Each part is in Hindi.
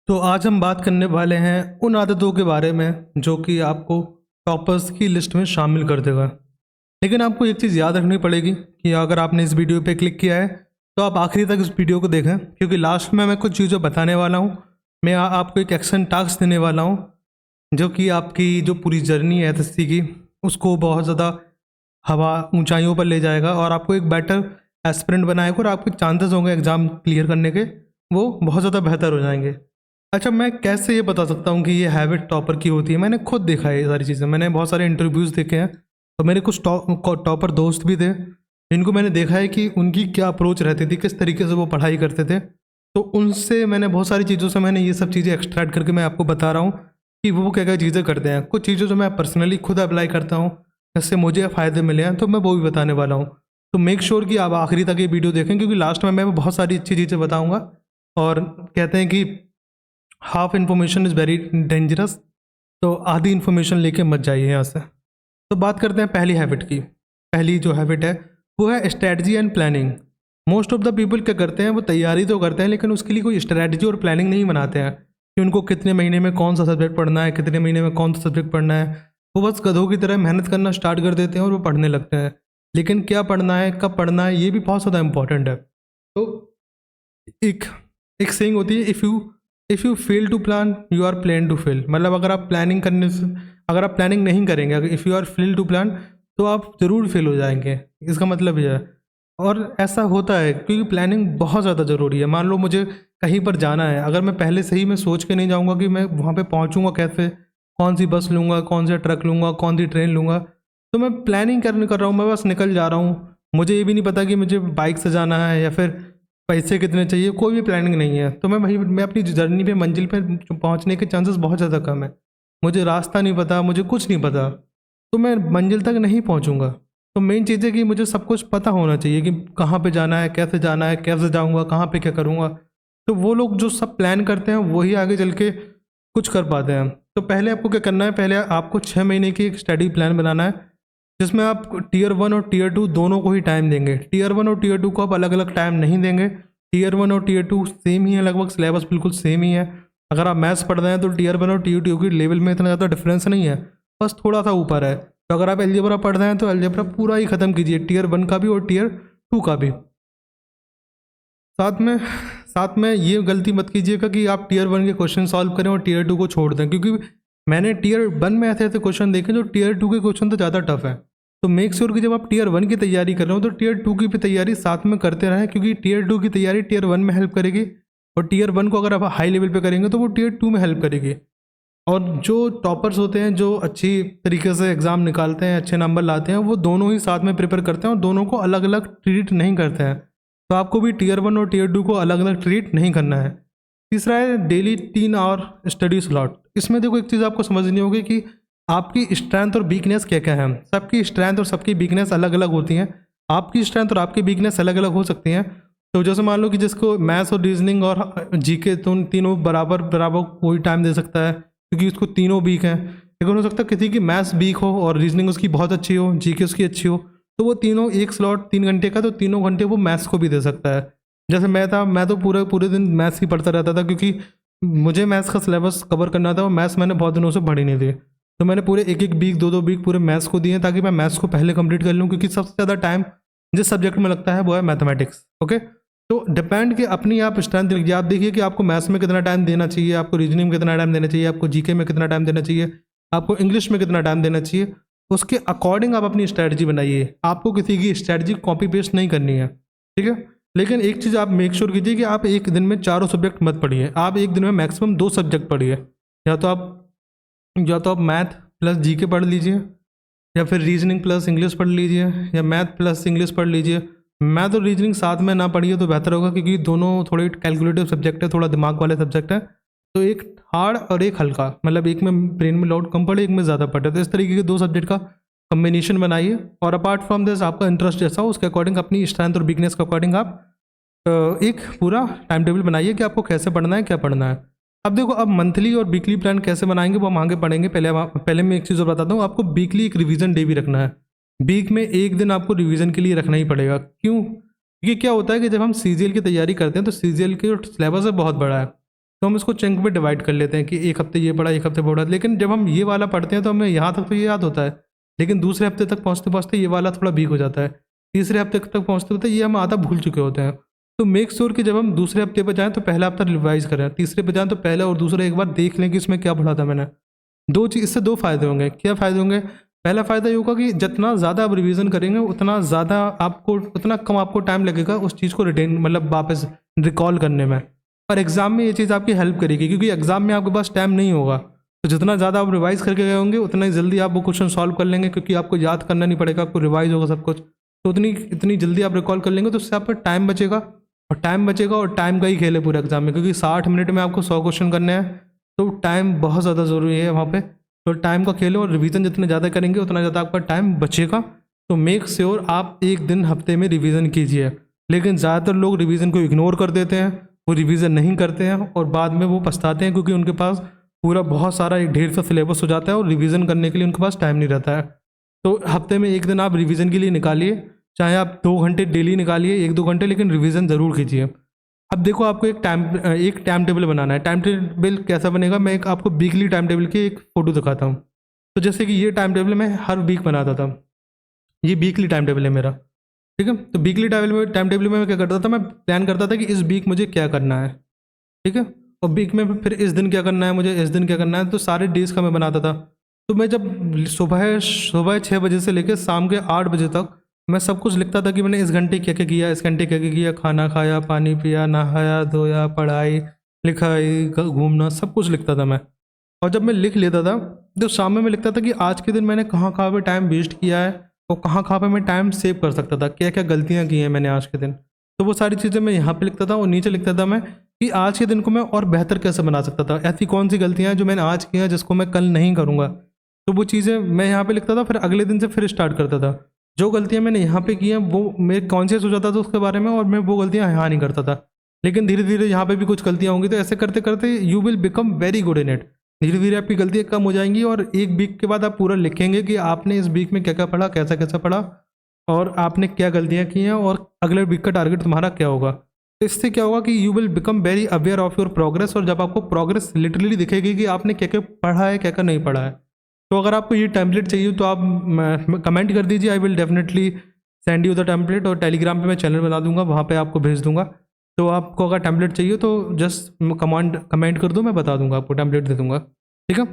तो आज हम बात करने वाले हैं उन आदतों के बारे में जो कि आपको टॉपर्स की लिस्ट में शामिल कर देगा। लेकिन आपको एक चीज़ याद रखनी पड़ेगी कि अगर आपने इस वीडियो पे क्लिक किया है तो आप आखिरी तक इस वीडियो को देखें, क्योंकि लास्ट में मैं कुछ चीज़ें बताने वाला हूँ। मैं आपको एक एक्शन टास्क देने वाला हूँ जो कि आपकी जो पूरी जर्नी है एसएससी की उसको बहुत ज़्यादा हवा ऊंचाइयों पर ले जाएगा और आपको एक बेटर एस्पिरेंट बनाएगा और आपके चांसेस होंगे एग्ज़ाम क्लियर करने के वो बहुत ज़्यादा बेहतर हो जाएंगे। अच्छा, मैं कैसे ये बता सकता हूँ कि ये हैबिट टॉपर की होती है? मैंने खुद देखा है ये सारी चीज़ें, मैंने बहुत सारे इंटरव्यूज़ देखे हैं और मेरे कुछ टॉपर दोस्त भी थे जिनको मैंने देखा है कि उनकी क्या अप्रोच रहती थी, किस तरीके से वो पढ़ाई करते थे। तो उनसे मैंने बहुत सारी चीज़ों से मैंने ये सब चीज़ें एक्सट्रैक्ट करके मैं आपको बता रहा हूँ कि वो क्या क्या चीज़ें करते हैं। कुछ चीज़ें जो मैं पर्सनली खुद अप्लाई करता हूँ जिससे मुझे फ़ायदे मिले हैं तो मैं वो भी बताने वाला हूँ। तो मेक श्योर कि आप आखिरी तक ये वीडियो देखें, क्योंकि लास्ट में मैं बहुत सारी अच्छी चीज़ें बताऊँगा। और कहते हैं कि half information is very dangerous, तो आधी इन्फॉर्मेशन लेके मत जाइए यहाँ से। तो बात करते हैं पहली हैबिट की। पहली जो हैबिट है वो है strategy and planning. Most of the people क्या करते हैं, वो तैयारी तो करते हैं लेकिन उसके लिए कोई स्ट्रैटेजी और प्लानिंग नहीं बनाते हैं कि उनको कितने महीने में कौन सा सब्जेक्ट पढ़ना है, कितने महीने में कौन सा सब्जेक्ट पढ़ना है। वो बस गधों की तरह मेहनत करना स्टार्ट कर देते हैं और वो पढ़ने लगते हैं। लेकिन क्या पढ़ना है, कब पढ़ना है, ये भी बहुत ज़्यादा इंपॉर्टेंट है। तो एक एक सेइंग होती है, if you fail to plan you are plan to fail. मतलब अगर आप प्लानिंग करने से, अगर आप प्लानिंग नहीं करेंगे, अगर if you are fail to plan तो आप ज़रूर फेल हो जाएंगे। इसका मतलब ये है, और ऐसा होता है क्योंकि प्लानिंग बहुत ज़्यादा ज़रूरी है। मान लो मुझे कहीं पर जाना है, अगर मैं पहले से ही मैं सोच के नहीं जाऊँगा कि मैं वहाँ पे पहुँचूँगा कैसे, कौन सी बस लूँगा, कौन सा ट्रक लूँगा, कौन सी ट्रेन लूँगा, तो मैं प्लानिंग कर रहा हूँ, मैं बस निकल जा रहा हूँ। मुझे ये भी नहीं पता कि मुझे बाइक से जाना है या फिर पैसे कितने चाहिए, कोई भी प्लानिंग नहीं है। तो मैं अपनी जर्नी पे, मंजिल पे पहुंचने के चांसेस बहुत ज़्यादा कम है। मुझे रास्ता नहीं पता, मुझे कुछ नहीं पता, तो मैं मंजिल तक नहीं पहुंचूंगा। तो मेन चीज़ है कि मुझे सब कुछ पता होना चाहिए कि कहाँ पे जाना है, कैसे जाऊंगा, कहाँ पे क्या करूंगा। तो वो लोग जो सब प्लान करते हैं वही आगे चल के कुछ कर पाते हैं। तो पहले आपको क्या करना है, पहले आपको 6 महीने की एक स्टडी प्लान बनाना है जिसमें आप टीयर 1 और टीयर 2 दोनों को ही टाइम देंगे। टीयर 1 और टीयर 2 को आप अलग अलग टाइम नहीं देंगे। टीयर 1 और टीयर 2 सेम ही है, लगभग सिलेबस बिल्कुल सेम ही है। अगर आप मैथ्स पढ़ रहे हैं तो टीयर 1 और टीयर 2 की लेवल में इतना ज़्यादा डिफरेंस नहीं है, बस थोड़ा सा ऊपर है। तो अगर आप अलजेब्रा पढ़ रहे हैं तो अलजेब्रा पूरा ही ख़त्म कीजिए, टीयर 1 का भी और टीयर 2 का भी। साथ में साथ में ये गलती मत कीजिएगा कि आप टीयर 1 के क्वेश्चन सॉल्व करें और टीयर 2 को छोड़ दें, क्योंकि मैंने टीयर 1 में ऐसे ऐसे क्वेश्चन देखे जो टीयर 2 के क्वेश्चन तो ज़्यादा टफ है। तो मेक श्योर कि जब आप टीयर 1 की तैयारी कर रहे हो तो टीयर 2 की भी तैयारी साथ में करते रहें, क्योंकि टीयर 2 की तैयारी टीयर 1 में हेल्प करेगी और टीयर 1 को अगर आप हाई लेवल पे करेंगे तो वो टीयर 2 में हेल्प करेगी। और जो टॉपर्स होते हैं, जो अच्छी तरीके से एग्ज़ाम निकालते हैं, अच्छे नंबर लाते हैं, वो दोनों ही साथ में प्रिपेयर करते हैं और दोनों को अलग अलग ट्रीट नहीं करते हैं। तो आपको भी टीयर 1 और टीयर 2 को अलग अलग ट्रीट नहीं करना है। तीसरा है डेली 3 आवर स्टडी स्लॉट। इसमें देखो एक चीज़ आपको समझनी होगी कि आपकी स्ट्रेंथ और वीकनेस क्या क्या है। सबकी स्ट्रेंथ और सबकी वीकनेस अलग अलग होती हैं। आपकी स्ट्रेंथ और आपकी वीकनेस अलग अलग हो सकती हैं। तो जैसे मान लो कि जिसको मैथ्स और रीजनिंग और जीके तो तीनों बराबर बराबर कोई टाइम दे सकता है क्योंकि उसको तीनों वीक हैं। लेकिन हो सकता है किसी की मैथ्स वीक हो और रीजनिंग उसकी बहुत अच्छी हो, जीके उसकी अच्छी हो, तो वो तीनों एक स्लॉट 3 घंटे का, तो तीनों घंटे वो मैथ्स को भी दे सकता है। जैसे मैं तो पूरे पूरे दिन मैथ्स ही पढ़ता रहता था, क्योंकि मुझे मैथ्स का सिलेबस कवर करना था और मैथ्स मैंने बहुत दिनों से पढ़ी नहीं थी। तो मैंने पूरे एक एक वीक, दो वीक पूरे मैथ्स को दिए ताकि मैं मैथ्स को पहले कंप्लीट कर लूँ, क्योंकि सबसे ज़्यादा टाइम जिस सब्जेक्ट में लगता है वो है मैथमेटिक्स। ओके, तो डिपेंड कि अपनी आप स्ट्रेंथ लीजिए। आप देखिए कि आपको मैथ्स में कितना टाइम देना चाहिए, आपको रीजनिंग में कितना टाइम देना चाहिए, आपको जीके में कितना टाइम देना चाहिए, आपको इंग्लिश में कितना टाइम देना चाहिए। उसके अकॉर्डिंग आप अपनी स्ट्रैटेजी बनाइए। आपको किसी की स्ट्रैटेजी कॉपी पेस्ट नहीं करनी है, ठीक है। लेकिन एक चीज़ आप मेक श्योर कीजिए कि आप एक दिन में चारों सब्जेक्ट मत पढ़िए। आप एक दिन में मैक्सिमम 2 सब्जेक्ट पढ़िए। या तो आप मैथ प्लस जीके पढ़ लीजिए, या फिर रीजनिंग प्लस इंग्लिश पढ़ लीजिए, या मैथ प्लस इंग्लिश पढ़ लीजिए। मैथ और रीजनिंग साथ में ना पढ़िए तो बेहतर होगा, क्योंकि दोनों थोड़े कैलकुलेटिव सब्जेक्ट है, थोड़ा दिमाग वाले सब्जेक्ट है। तो एक हार्ड और एक हल्का, मतलब एक में ब्रेन में लोड कम पड़े, एक में ज़्यादा पड़े। तो इस तरीके के 2 सब्जेक्ट का कम्बिनेशन बनाइए। और अपार्ट फ्रॉम दिस आपका इंटरेस्ट जैसा हो उसके अकॉर्डिंग, अपनी स्ट्रेंथ और वीकनेस के अकॉर्डिंग आप एक पूरा टाइम टेबल बनाइए कि आपको कैसे पढ़ना है, क्या पढ़ना है। अब देखो, अब मंथली और वीकली प्लान कैसे बनाएंगे वो हम आगे पढ़ेंगे। पहले मैं एक चीज़ और बताता हूँ, आपको वीकली एक रिवीजन डे भी रखना है। वीक में एक दिन आपको रिवीजन के लिए रखना ही पड़ेगा। क्यों? क्योंकि क्या होता है कि जब हम सीजीएल की तैयारी करते हैं तो सीजीएल की जो सिलेबस है बहुत बड़ा है। तो हम इसको चंक में डिवाइड कर लेते हैं कि एक हफ्ते ये पढ़ा, एक हफ्ते पढ़ा। लेकिन जब हम ये वाला पढ़ते हैं तो हमें यहाँ तक तो ये याद होता है, लेकिन दूसरे हफ्ते तक पहुँचते पहुँचते ये वाला थोड़ा वीक हो जाता है, तीसरे हफ्ते तक पहुँचते होते ये हम आधा भूल चुके होते हैं। तो मेक श्योर कि जब हम दूसरे हफ्ते पर जाएँ तो पहला हफ्ता रिवाइज करें, तीसरे पर जाएँ तो पहला और दूसरा एक बार देख लें कि इसमें क्या पढ़ा था मैंने। इससे दो फ़ायदे होंगे। क्या फ़ायदे होंगे? पहला फ़ायदा ये होगा कि जितना ज़्यादा आप रिवीजन करेंगे उतना ज़्यादा आपको, उतना कम आपको टाइम लगेगा उस चीज़ को रिटेन मतलब वापस रिकॉल करने में। और एग्ज़ाम में ये चीज़ आपकी हेल्प करेगी, क्योंकि एग्ज़ाम में आपके पास टाइम नहीं होगा। तो जितना ज़्यादा आप रिवाइज़ करके गए होंगे उतना ही जल्दी आप वो क्वेश्चन सॉल्व कर लेंगे, क्योंकि आपको याद करना नहीं पड़ेगा, आपको रिवाइज़ होगा सब कुछ। तो इतनी जल्दी आप रिकॉल कर लेंगे तो उससे आपका टाइम बचेगा, और टाइम का ही खेल है पूरे एग्ज़ाम में, क्योंकि 60 मिनट में आपको 100 क्वेश्चन करने हैं। तो टाइम बहुत ज़्यादा ज़रूरी है वहाँ पे। तो टाइम का खेल है, और रिवीजन जितने ज़्यादा करेंगे उतना ज़्यादा आपका टाइम बचेगा। तो मेक श्योर आप एक दिन हफ्ते में रिवीजन कीजिए। लेकिन ज़्यादातर लोग रिवीजन को इग्नोर कर देते हैं, वो रिवीजन नहीं करते हैं और बाद में वो पछताते हैं, क्योंकि उनके पास पूरा बहुत सारा एक ढेर सा सिलेबस हो जाता है और रिवीजन करने के लिए उनके पास टाइम नहीं रहता है। तो हफ्ते में एक दिन आप रिवीजन के लिए निकालिए, चाहे आप 2 घंटे डेली निकालिए, 1-2 घंटे, लेकिन रिवीजन ज़रूर कीजिए। अब देखो, आपको एक टाइम टेबल बनाना है। टाइम टेबल कैसा बनेगा? मैं एक आपको वीकली टाइम टेबल की एक फ़ोटो दिखाता हूँ। तो जैसे कि ये टाइम टेबल मैं हर वीक बनाता था, ये वीकली टाइम टेबल है मेरा, ठीक है। तो वीकली टाइम टेबल में मैं क्या करता था, मैं प्लान करता था कि इस वीक मुझे क्या करना है, ठीक है। और वीक में फिर इस दिन क्या करना है, मुझे इस दिन क्या करना है, तो सारे डेज़ का मैं बनाता था। तो मैं जब सुबह 6 बजे से लेकर शाम के 8 बजे तक मैं सब कुछ लिखता था कि मैंने इस घंटे क्या क्या किया, इस घंटे क्या क्या किया, खाना खाया, पानी पिया, नहाया धोया, पढ़ाई लिखाई, घूमना, सब कुछ लिखता था मैं। और जब मैं लिख लेता था तो शाम में मैं लिखता था कि आज के दिन मैंने कहाँ कहाँ पे टाइम वेस्ट किया है और कहाँ कहाँ पे मैं टाइम सेव कर सकता था, क्या क्या गलतियाँ की हैं मैंने आज के दिन। तो वो सारी चीज़ें मैं यहाँ पे लिखता था, और नीचे लिखता था मैं कि आज के दिन को मैं और बेहतर कैसे बना सकता था, ऐसी कौन सी गलतियाँ हैं जो मैंने आज की हैं जिसको मैं कल नहीं करूँगा। तो वो चीज़ें मैं यहाँ पे लिखता था, फिर अगले दिन से फिर स्टार्ट करता था। जो गलतियाँ मैंने यहाँ पे की हैं वो मेरे कॉन्शियस हो जाता था उसके बारे में, और मैं वो गलतियाँ यहाँ नहीं करता था। लेकिन धीरे धीरे यहाँ पे भी कुछ गलतियाँ होंगी, तो ऐसे करते करते you will become very good in it. धीरे धीरे आपकी गलतियाँ कम हो जाएंगी, और एक वीक के बाद आप पूरा लिखेंगे कि आपने इस वीक में क्या क्या पढ़ा, कैसा कैसा पढ़ा, और आपने क्या गलतियाँ की हैं, और अगले वीक का टारगेट तुम्हारा क्या होगा। तो इससे क्या होगा कि you will become very aware of your progress, और जब आपको प्रोग्रेस लिटरली दिखेगी कि आपने क्या क्या पढ़ा है, क्या क्या नहीं पढ़ा है। तो अगर आपको ये टेम्पलेट चाहिए तो आप कमेंट कर दीजिए, I will definitely send you the template, और टेलीग्राम पे मैं चैनल बना दूंगा, वहाँ पे आपको भेज दूंगा। तो आपको अगर टेम्पलेट चाहिए तो जस्ट कमेंट कर दो, मैं बता दूंगा, आपको टेम्पलेट दे दूंगा, ठीक है।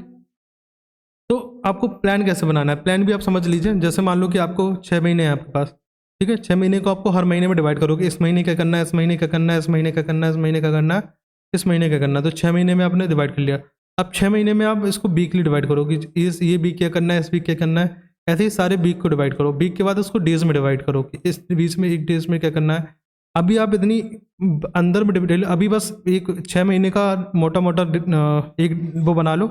तो आपको प्लान कैसे बनाना है, प्लान भी आप समझ लीजिए। जैसे मान लो कि आपको 6 महीने हैं आपके पास, ठीक है। 6 महीने को आपको हर महीने में डिवाइड करोगे, इस महीने क्या करना है, इस महीने क्या करना है, इस महीने क्या करना है, इस महीने क्या करना है, इस महीने क्या करना है। तो 6 महीने में आपने डिवाइड कर लिया। अब 6 महीने में आप इसको वीकली डिवाइड करोगे, ये वीक क्या करना है, इस वीक क्या करना है, ऐसे ही सारे वीक को डिवाइड करो। वीक के बाद उसको डेज में डिवाइड करो कि इस बीच में एक डेज में क्या करना है। अभी आप इतनी अंदर में डिटेल, अभी बस एक 6 महीने का मोटा मोटा एक वो बना लो।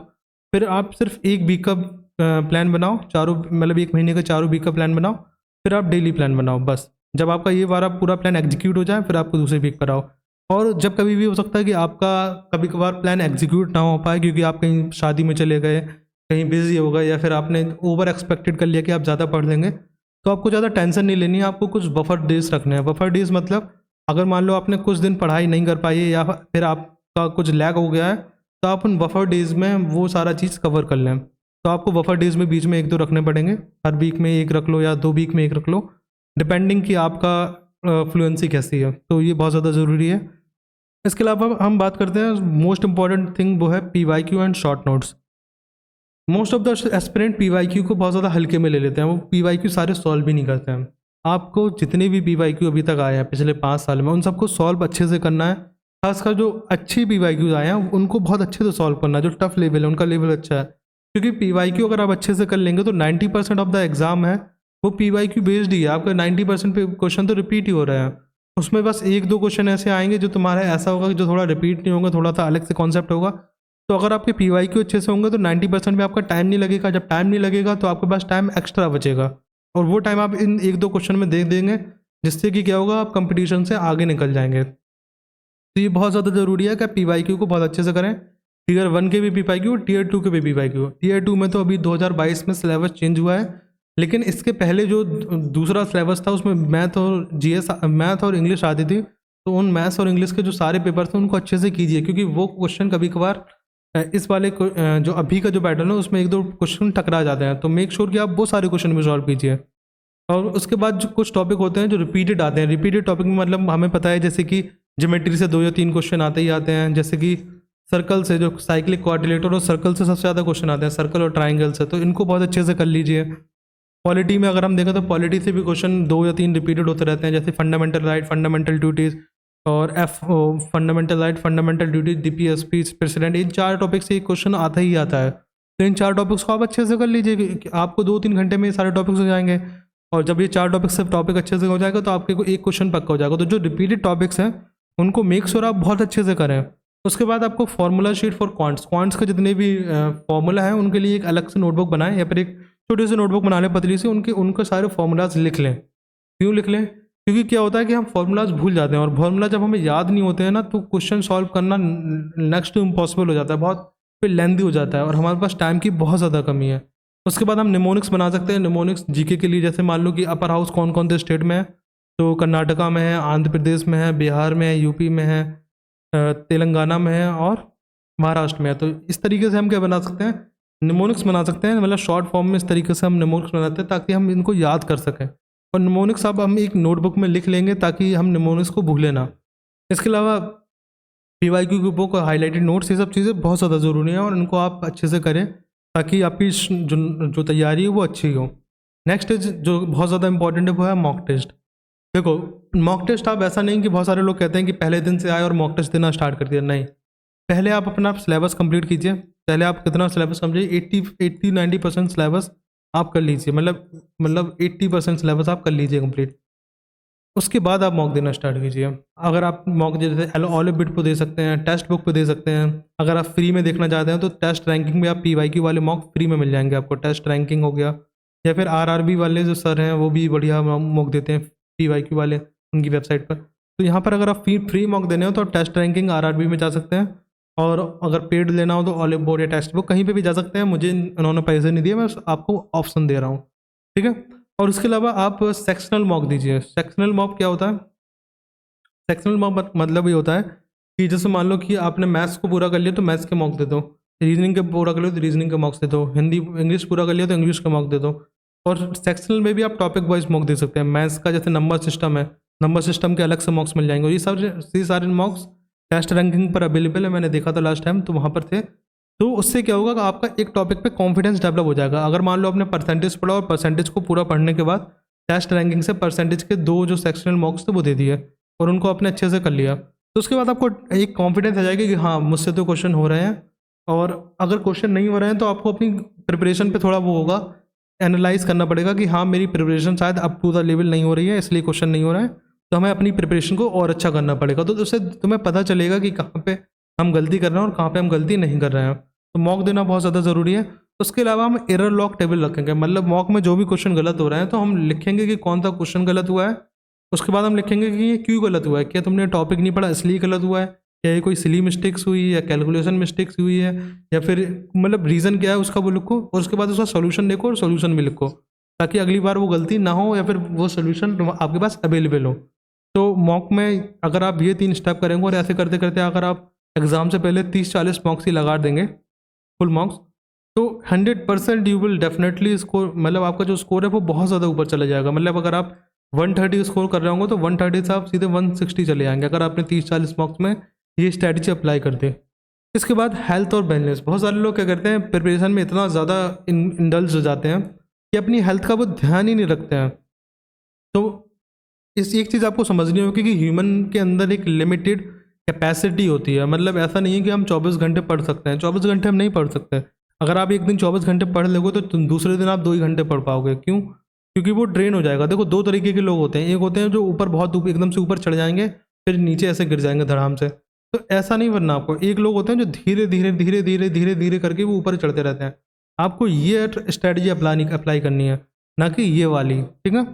फिर आप सिर्फ एक वीक का प्लान बनाओ, चारों मतलब एक महीने का 4 वीक का प्लान बनाओ। फिर आप डेली प्लान बनाओ बस। जब आपका ये वाला पूरा प्लान एग्जीक्यूट हो जाए फिर आपको दूसरे वीक पर आओ। और जब कभी भी हो सकता है कि आपका कभी कभार प्लान एग्जीक्यूट ना हो पाए, क्योंकि आप कहीं शादी में चले गए, कहीं बिजी हो गए, या फिर आपने ओवर एक्सपेक्टेड कर लिया कि आप ज़्यादा पढ़ लेंगे, तो आपको ज़्यादा टेंशन नहीं लेनी है। आपको कुछ बफर डेज रखने हैं। बफर डेज मतलब अगर मान लो आपने कुछ दिन पढ़ाई नहीं कर पाई है, या फिर आपका कुछ लैग हो गया है, तो आप उन बफर डेज में वो सारा चीज़ कवर कर लें। तो आपको बफर डेज में बीच में 1-2 रखने पड़ेंगे। हर वीक में 1 रख लो या 2 वीक में 1 रख लो, डिपेंडिंग कि आपका फ्लुएंसी कैसी है। तो ये बहुत ज़्यादा ज़रूरी है। इसके अलावा हम बात करते हैं मोस्ट इंपॉर्टेंट थिंग, वो है PYQ and short notes. Most of the aspirant PYQ को बहुत ज़्यादा हल्के में ले लेते हैं, वो PYQ सारे सॉल्व भी नहीं करते हैं। आपको जितने भी PYQ अभी तक आए हैं पिछले 5 साल में, उन सबको सॉल्व अच्छे से करना है। खासकर जो अच्छी PYQ आए हैं उनको बहुत अच्छे से सॉल्व करना है। जो टफ लेवल है उनका लेवल अच्छा है, क्योंकि PYQ अगर आप अच्छे से कर लेंगे तो 90% ऑफ द एग्ज़ाम है वो PYQ बेस्ड ही है। आपका 90% क्वेश्चन तो रिपीट ही हो रहे हैं। उसमें बस 1-2 क्वेश्चन ऐसे आएंगे जो तुम्हारा ऐसा होगा कि जो थोड़ा रिपीट नहीं होगा, थोड़ा सा अलग से कॉन्सेप्ट होगा। तो अगर आपके PYQ अच्छे से होंगे तो 90% में आपका टाइम नहीं लगेगा। जब टाइम नहीं लगेगा तो आपके पास टाइम एक्स्ट्रा बचेगा, और वो टाइम आप इन 1-2 क्वेश्चन में दे देंगे, जिससे कि क्या होगा, आप कंपटीशन से आगे निकल जाएंगे। तो ये बहुत ज़्यादा ज़रूरी है कि आप PYQ को बहुत अच्छे से करें। टीयर 1 के भी PYQ, टीयर 2 के भी PYQ। टीयर 2 में तो अभी 2022 में सिलेबस चेंज हुआ है, लेकिन इसके पहले जो दूसरा सिलेबस था उसमें मैथ और इंग्लिश आती थी, तो उन मैथ्स और इंग्लिश के जो सारे पेपर्स हैं उनको अच्छे से कीजिए, क्योंकि वो क्वेश्चन कभी कभार इस वाले जो अभी का जो पैटर्न है उसमें एक दो क्वेश्चन टकरा जाते हैं, तो मेक श्योर कि आप वो सारे क्वेश्चन भी सॉल्व कीजिए। और उसके बाद जो कुछ टॉपिक होते हैं जो रिपीटेड आते हैं, रिपीटेड टॉपिक में मतलब हमें पता है जैसे कि ज्योमेट्री से 2 या 3 क्वेश्चन आते ही आते हैं, जैसे कि सर्कल से, जो साइक्लिक क्वाड्रिलेटर और सर्कल से सबसे ज़्यादा क्वेश्चन आते हैं, सर्कल और ट्राइंगल से, तो इनको बहुत अच्छे से कर लीजिए। पॉलिटी में अगर हम देखें तो पॉलिटी से भी क्वेश्चन 2 या 3 रिपीटेड होते रहते हैं, जैसे फंडामेंटल राइट, फंडामेंटल ड्यूटीज़ और fundamental right, fundamental duties, DPSP, president, इन 4 टॉपिक से एक क्वेश्चन आता ही आता है। तो इन 4 टॉपिक्स को आप अच्छे से कर लीजिए कि आपको 2-3 घंटे में ये सारे टॉपिक्स हो जाएंगे। और जब ये 4 टॉपिक अच्छे से हो जाएगा तो आपके को एक क्वेश्चन पक्का हो जाएगा। तो जो रिपीटेड टॉपिक्स हैं उनको मेक श्योर आप बहुत अच्छे से करें। उसके बाद आपको फार्मूला शीट फॉर क्वांट्स के जितने भी फार्मूला हैं उनके लिए एक अलग से नोटबुक बनाएं, या फिर एक छोटी सी नोटबुक बना लें पतली सी, उनके सारे फार्मूलाज लिख लें। क्यों लिख लें? क्योंकि क्या होता है कि हम फार्मूलाज भूल जाते हैं, और फार्मूला जब हमें याद नहीं होते हैं ना तो क्वेश्चन सॉल्व करना नेक्स्ट टू इम्पॉसिबल हो जाता है, बहुत फिर लेंदी हो जाता है, और हमारे पास टाइम की बहुत ज़्यादा कमी है। उसके बाद हम निमोनिक्स बना सकते हैं। निमोनिक्स जीके के लिए, जैसे मान लो कि अपर हाउस कौन कौन से स्टेट में है, तो कर्नाटका में है, आंध्र प्रदेश में है, बिहार में है, यूपी में है, तेलंगाना में है और महाराष्ट्र में है। तो इस तरीके से हम क्या बना सकते हैं, निमोनिक्स बना सकते हैं। मतलब शॉर्ट फॉर्म में इस तरीके से हम निमोनिक्स बनाते हैं ताकि हम इनको याद कर सकें। और निमोनिक्स अब हम एक नोटबुक में लिख लेंगे ताकि हम निमोनिक्स को भूलें ना। इसके अलावा पीवाईक्यू की बुक और हाईलाइटेड नोट्स, ये सब चीज़ें बहुत ज़्यादा ज़रूरी हैं और इनको आप अच्छे से करें ताकि आपकी जो तैयारी है वो अच्छी हो। नेक्स्ट जो बहुत ज़्यादा इंपॉर्टेंट है वो है मॉक टेस्ट। देखो, मॉक टेस्ट आप ऐसा नहीं कि बहुत सारे लोग कहते हैं कि पहले दिन से आए और मॉक टेस्ट देना स्टार्ट कर दिया, नहीं। पहले आप अपना सिलेबस कंप्लीट कीजिए। पहले आप कितना सिलेबस समझिए, 80-90% सिलेबस आप कर लीजिए, मतलब 80% सिलेबस आप कर लीजिए कंप्लीट। उसके बाद आप मॉक देना स्टार्ट कीजिए। अगर आप मॉक जैसे ऑलिव बिट पे दे सकते हैं, टेस्ट बुक पे दे सकते हैं। अगर आप फ्री में देखना चाहते हैं तो टेस्ट रैंकिंग में आप पीवाईक्यू वाले मॉक फ्री में मिल जाएंगे आपको। टेस्ट रैंकिंग हो गया, या फिर आरआरबी वाले जो सर हैं वो भी बढ़िया मॉक देते हैं पीवाईक्यू वाले, उनकी वेबसाइट पर। तो यहाँ पर अगर आप फ्री मॉक देने हो तो टेस्ट रैंकिंग आरआरबी में जा सकते हैं, और अगर पेड लेना हो तो ऑलिव बोर्ड या टेक्स्ट बुक कहीं पे भी जा सकते हैं। मुझे उन्होंने पैसे नहीं दिए, मैं आपको ऑप्शन दे रहा हूँ, ठीक है। और उसके अलावा आप सेक्शनल मॉक दीजिए। सेक्शनल मॉक क्या होता है? सेक्शनल मॉक मतलब ये होता है कि जैसे मान लो कि आपने मैथ्स को पूरा कर लिया तो मैथ्स के मॉक दे दो, रीजनिंग के पूरा कर लिया तो रीजनिंग के मॉक्स दे दो, हिंदी इंग्लिश पूरा कर लिया तो इंग्लिश के मॉक दे दो। और सेक्शनल में भी आप टॉपिक वाइज मॉक दे सकते हैं। मैथ्स का जैसे नंबर सिस्टम है, नंबर सिस्टम के अलग से मॉक्स मिल जाएंगे, और ये सारे मॉक्स टेस्ट रैंकिंग पर अवेलेबल है। मैंने देखा था लास्ट टाइम, तो वहाँ पर थे। तो उससे क्या होगा कि आपका एक टॉपिक पे कॉन्फिडेंस डेवलप हो जाएगा। अगर मान लो आपने परसेंटेज पढ़ा और परसेंटेज को पूरा पढ़ने के बाद टेस्ट रैंकिंग से परसेंटेज के 2 जो सेक्शनल मॉक्स थे वो दे दिए और उनको आपने अच्छे से कर लिया, तो उसके बाद आपको एक कॉन्फिडेंस आ जाएगी कि हाँ, मुझसे तो क्वेश्चन हो रहे हैं। और अगर क्वेश्चन नहीं हो रहे हैं तो आपको अपनी प्रिपरेशन पे थोड़ा वो होगा, एनालाइज करना पड़ेगा कि हाँ, मेरी प्रिपरेशन शायद अप टू द लेवल नहीं हो रही है, इसलिए क्वेश्चन नहीं हो रहा है, तो हमें अपनी प्रिपरेशन को और अच्छा करना पड़ेगा। तो उससे तुम्हें पता चलेगा कि कहाँ पे हम गलती कर रहे हैं और कहाँ पे हम गलती नहीं कर रहे हैं। तो मॉक देना बहुत ज़्यादा ज़रूरी है। उसके अलावा हम एरर लॉग टेबल रखेंगे, मतलब मॉक में जो भी क्वेश्चन गलत हो रहे हैं तो हम लिखेंगे कि कौन सा क्वेश्चन गलत हुआ है। उसके बाद हम लिखेंगे कि ये क्यों गलत हुआ है, क्या तुमने टॉपिक नहीं पढ़ा इसलिए गलत हुआ है, क्या ये कोई सिली मिस्टेक्स हुई है या कैलकुलेशन मिस्टेक्स हुई है, या फिर मतलब रीज़न क्या है उसका वो लिखो। और उसके बाद उसका सोल्यूशन देखो और सोल्यूशन भी लिखो, ताकि अगली बार वो गलती ना हो या फिर वो सोल्यूशन आपके पास अवेलेबल हो। तो मॉक में अगर आप ये 3 स्टेप करेंगे और ऐसे करते करते अगर आप एग्ज़ाम से पहले 30-40 मॉक्स ही लगा देंगे, फुल मॉक्स, तो 100% यू विल डेफिनेटली स्कोर, मतलब आपका जो स्कोर है वो बहुत ज़्यादा ऊपर चला जाएगा। मतलब अगर आप 130 स्कोर कर रहे होंगे तो 130 से आप सीधे 160 चले जाएंगे अगर आपने 30-40 मॉक्स में ये स्ट्रैटेजी अप्लाई कर दे। इसके बाद हेल्थ और वेलनेस। बहुत सारे लोग क्या करते हैं, प्रिपरेशन में इतना ज़्यादा इंडल्ज हो जाते हैं कि अपनी हेल्थ का वो ध्यान ही नहीं रखते हैं। तो इस एक चीज़ आपको समझनी होगी कि ह्यूमन के अंदर एक लिमिटेड कैपेसिटी होती है। मतलब ऐसा नहीं है कि हम 24 घंटे पढ़ सकते हैं, 24 घंटे हम नहीं पढ़ सकते। अगर आप एक दिन 24 घंटे पढ़ लोगे तो दूसरे दिन आप 2 ही घंटे पढ़ पाओगे। क्यों? क्योंकि वो ड्रेन हो जाएगा। देखो, 2 तरीके के लोग होते हैं। एक होते हैं जो ऊपर बहुत एकदम से ऊपर चढ़ जाएंगे, फिर नीचे ऐसे गिर जाएंगे धड़ाम से। तो ऐसा नहीं बनना आपको। एक लोग होते हैं जो धीरे धीरे धीरे धीरे धीरे धीरे करके वो ऊपर चढ़ते रहते हैं। आपको ये स्ट्रैटेजी अप्लाई करनी है, ना कि ये वाली, ठीक है।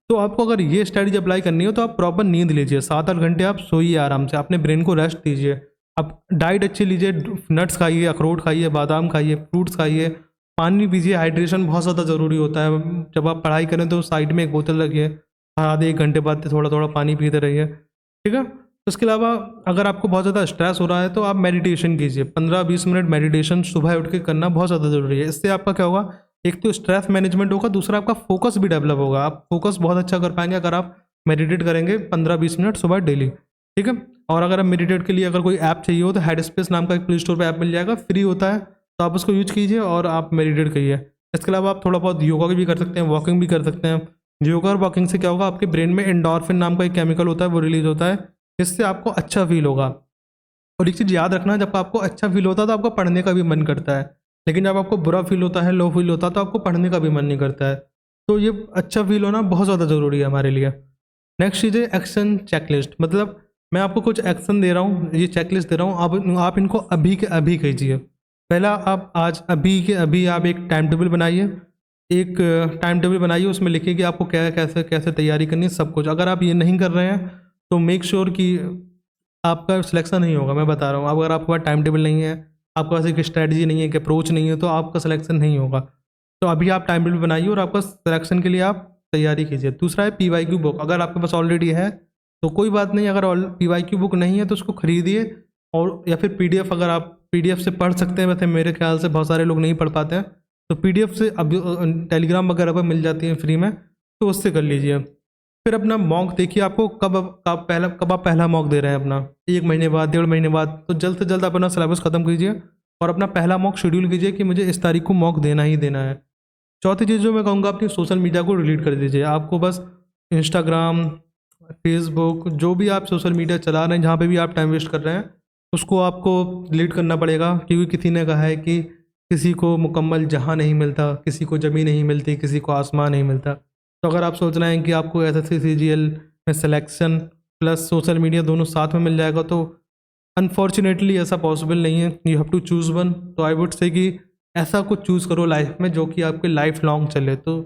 तो आपको अगर ये स्ट्रैटेजी अप्लाई करनी हो तो आप प्रॉपर नींद लीजिए, 7-8 घंटे आप सोइए आराम से, अपने ब्रेन को रेस्ट दीजिए। आप डाइट अच्छी लीजिए, नट्स खाइए, अखरोट खाइए, बादाम खाइए, फ्रूट्स खाइए, पानी पीजिए। हाइड्रेशन बहुत ज़्यादा ज़रूरी होता है। जब आप पढ़ाई करें तो साइड में एक बोतल रखिए, हर आधे 1 घंटे बाद थोड़ा थोड़ा पानी पीते रहिए, ठीक है। उसके अलावा अगर आपको बहुत ज़्यादा स्ट्रेस हो रहा है तो आप मेडिटेशन कीजिए। 15-20 मिनट मेडिटेशन सुबह उठ के करना बहुत ज़्यादा ज़रूरी है। इससे आपका क्या होगा, एक तो स्ट्रेस मैनेजमेंट होगा, दूसरा आपका फोकस भी डेवलप होगा। आप फोकस बहुत अच्छा कर पाएंगे अगर आप मेडिटेट करेंगे 15-20 मिनट सुबह डेली, ठीक है। और अगर आप मेडिटेट के लिए अगर कोई ऐप चाहिए हो तो हेड स्पेस नाम का एक प्ले स्टोर पर ऐप मिल जाएगा, फ्री होता है, तो आप उसको यूज कीजिए और आप मेडिटेट करिए। इसके अलावा आप थोड़ा बहुत योगा भी कर सकते हैं, वॉकिंग भी कर सकते हैं। योगा और वॉकिंग से क्या होगा, आपके ब्रेन में एंडोर्फिन नाम का एक केमिकल होता है, वो रिलीज होता है, इससे आपको अच्छा फील होगा। और एक चीज़ याद रखना, जब आपको अच्छा फील होता है तो आपको पढ़ने का भी मन करता है, लेकिन जब आपको बुरा फील होता है, लो फील होता है, तो आपको पढ़ने का भी मन नहीं करता है। तो ये अच्छा फील होना बहुत ज़्यादा ज़रूरी है हमारे लिए। नेक्स्ट चीज़ है एक्शन चेकलिस्ट। मतलब मैं आपको कुछ एक्शन दे रहा हूँ, ये चेकलिस्ट दे रहा हूँ, आप इनको अभी के अभी कीजिए। पहला, आप आज अभी के अभी आप एक टाइम टेबल बनाइए, एक टाइम टेबल बनाइए, उसमें लिखिए कि आपको क्या कैसे कैसे तैयारी करनी है, सब कुछ। अगर आप ये नहीं कर रहे हैं तो मेक श्योर कि आपका सिलेक्शन नहीं होगा, मैं बता रहा हूँ। अगर आपके पास टाइम टेबल नहीं है, आपके पास एक स्ट्रैटेजी नहीं है, एक अप्रोच नहीं है, तो आपका सिलेक्शन नहीं होगा। तो अभी आप टाइम टेबल बनाइए और आपका सिलेक्शन के लिए आप तैयारी कीजिए। दूसरा है PYQ बुक। अगर आपके पास ऑलरेडी है तो कोई बात नहीं, अगर PYQ बुक नहीं है तो उसको खरीदिए, और या फिर PDF, अगर आप PDF से पढ़ सकते हैं। वैसे मेरे ख्याल से बहुत सारे लोग नहीं पढ़ पाते हैं, तो PDF से अब टेलीग्राम वगैरह पर मिल जाती है फ्री में, तो उससे कर लीजिए। फिर अपना मॉक देखिए, आपको कब आप पहला मॉक दे रहे हैं अपना, 1 महीने बाद, 1.5 महीने बाद। तो जल्द से जल्द अपना सिलेबस ख़त्म कीजिए और अपना पहला मॉक शेड्यूल कीजिए कि मुझे इस तारीख को मॉक देना ही देना है। चौथी चीज़ जो मैं कहूँगा, अपनी सोशल मीडिया को डिलीट कर दीजिए। आपको बस इंस्टाग्राम, फेसबुक, जो भी आप सोशल मीडिया चला रहे हैं, जहाँ पे भी आप टाइम वेस्ट कर रहे हैं, उसको आपको डिलीट करना पड़ेगा। क्योंकि किसी ने कहा है कि किसी को मुकम्मल जहाँ नहीं मिलता, किसी को ज़मीन नहीं मिलती, किसी को आसमान नहीं मिलता। तो अगर आप सोच रहे हैं कि आपको SSC CGL में सिलेक्शन प्लस सोशल मीडिया दोनों साथ में मिल जाएगा, तो अनफॉर्चुनेटली ऐसा पॉसिबल नहीं है। You have to choose one. तो आई वुड से कि ऐसा कुछ चूज़ करो लाइफ में जो कि आपके लाइफ लॉन्ग चले। तो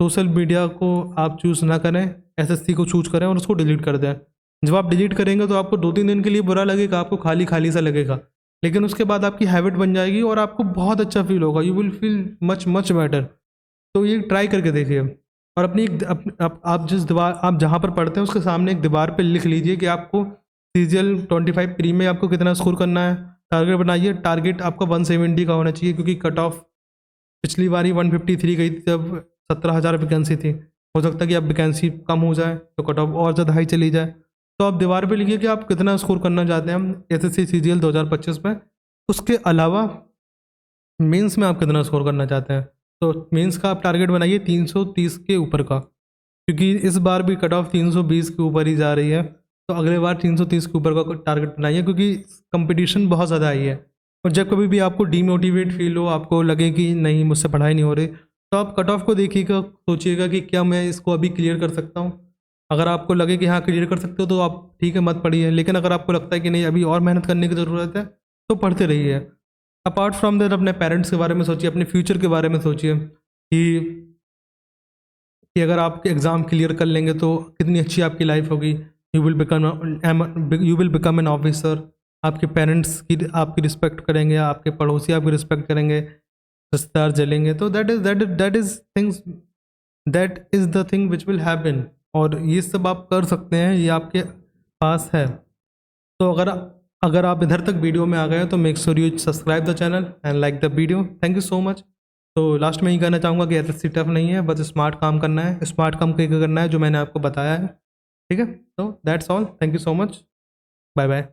सोशल मीडिया को आप चूज़ ना करें, SSC को चूज़ करें और उसको डिलीट कर दें। जब आप डिलीट करेंगे तो आपको 2-3 दिन के लिए बुरा लगेगा, आपको खाली खाली सा लगेगा, लेकिन उसके बाद आपकी हैबिट बन जाएगी और आपको बहुत अच्छा फील होगा। You will feel much much better. तो ये ट्राई करके देखिए। और अपनी आप जिस दीवार, आप जहाँ पर पढ़ते हैं उसके सामने एक दीवार पे लिख लीजिए कि आपको CGL 25 प्री में आपको कितना स्कोर करना है। टारगेट बनाइए, टारगेट आपका 170 का होना चाहिए, क्योंकि कट ऑफ पिछली बारी 153 गई थी, जब 17,000 वैकेंसी थी। हो सकता है कि अब वैकेंसी कम हो जाए तो कट ऑफ और ज़्यादा हाई चली जाए। तो आप दीवार पे लिखिए कि आप कितना स्कोर करना चाहते हैं हम SSC CGL 2025 में। उसके अलावा मेंस में आप कितना स्कोर करना चाहते हैं। तो मेंस का आप टारगेट बनाइए 330 के ऊपर का, क्योंकि इस बार भी कट ऑफ 320 के ऊपर ही जा रही है। तो अगले बार 330 के ऊपर का टारगेट बनाइए, क्योंकि कंपटीशन बहुत ज़्यादा आई है। और जब कभी भी आपको डीमोटिवेट फील हो, आपको लगे कि नहीं मुझसे पढ़ाई नहीं हो रही, तो आप कट ऑफ को देखिएगा, सोचिएगा कि क्या मैं इसको अभी क्लियर कर सकता हूँ। अगर आपको लगे कि हाँ क्लियर कर सकते हो तो आप ठीक है, मत पढ़िए। लेकिन अगर आपको लगता है कि नहीं अभी और मेहनत करने की ज़रूरत है, तो पढ़ते रहिए। अपार्ट फ्रॉम दैट अपने पेरेंट्स के बारे में सोचिए, अपने फ्यूचर के बारे में सोचिए कि अगर आप एग्ज़ाम क्लियर कर लेंगे तो कितनी अच्छी आपकी लाइफ होगी। You will become an officer. आपके पेरेंट्स की आपकी रिस्पेक्ट करेंगे, आपके पड़ोसी आपकी रिस्पेक्ट करेंगे, रिश्तेदार जलेंगे। तो that is the thing which will happen. और ये सब आप कर सकते हैं, ये आपके पास है। तो अगर आप इधर तक वीडियो में आ गए तो make sure you subscribe the channel and like the video. Thank you so much. तो लास्ट में ये कहना चाहूँगा कि SSC टफ नहीं है, बस स्मार्ट काम करना है। स्मार्ट काम करना है जो मैंने आपको बताया है, ठीक है। तो that's all. Thank you so much. Bye bye.